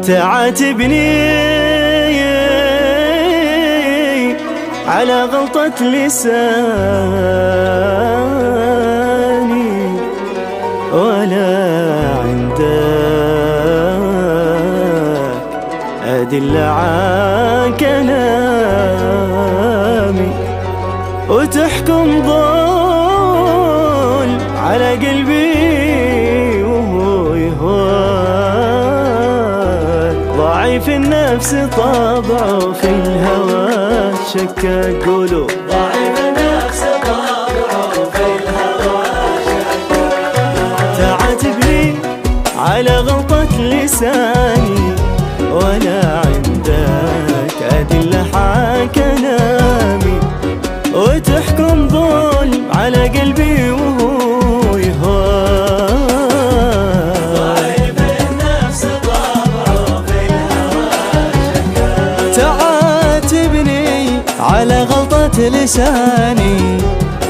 تعاتبني على غلطة لساني ولا عندك أدلة على كلامي، وتحكم ظلم على قلبي وهو يهواك. ضعيف النفس طبعه في الهوى شكاك، قولوا ضعيف النفس طبعه في الهوى شكاك. تعاتبني على غلطة لساني ولا عندك أدلة على كلامي، وتحكم ظلم على قلبي وهو يهواك. ضعيف النفس طبعه في الهوى شكاك. تعاتبني على غلطة لساني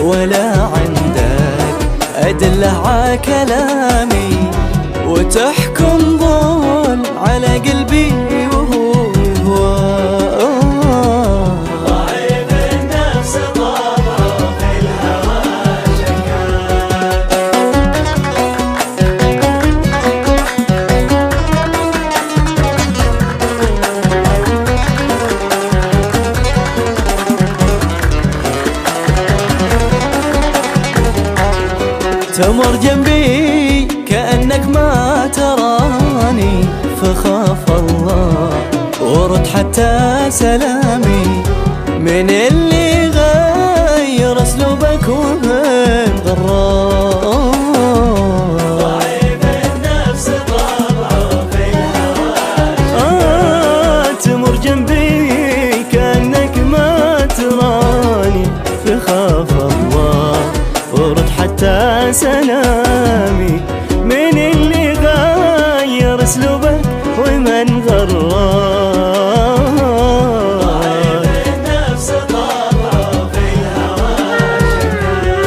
ولا عندك أدلة على كلامي، وتحكم ظلم على قلبي وهو يهواك. ضعيف النفس طبعه في الهوى شكاك. تمر جنبي كأنك ما تراني، فخاف الله ورد حتى سلامي. من اللي غير اسلوبك ومن غراك. ضعيف النفس طبعه في الهوى شكاك. تمر جنبي كأنك ما تراني، فخاف الله ورد حتى سلامي. من اللي غير اسلوبك ومن غراك. ضعيف النفس طبعه في الهوى شكاك.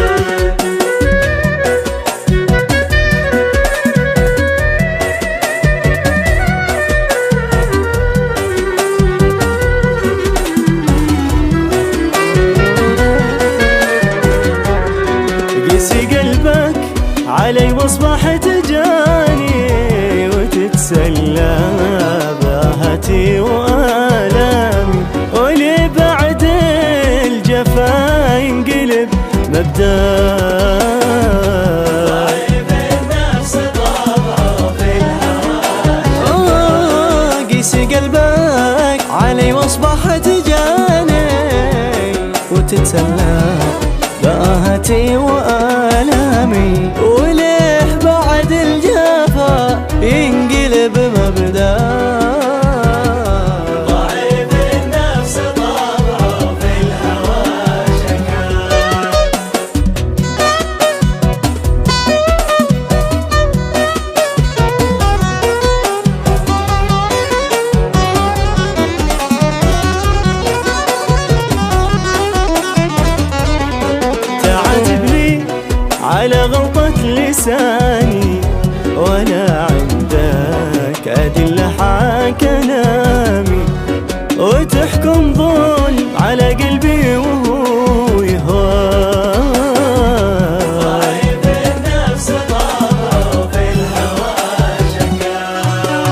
قسي قلبك علي واصبحت جاني، وتتسلى باهتي وآلامي. ولي بعد الجفا ينقلب مبدأ. ضعيف النفس طبعه في الهوى شكاك. قسي قلبك علي واصبحت جاني، وتتسلى باهتي وآلامي. وليه بعد الجفا ينقلب مبدأ. ضعيف النفس طبعه في الهوى شكاك. تعاتبني على غلطة لساني ولا عندك أدلة على كلامي، وتحكم ظلم على قلبي وهو يهواك. ضعيف النفس طبعه في الهوى شكاك.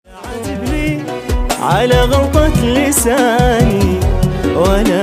تعاتبني على غلطة لساني ولا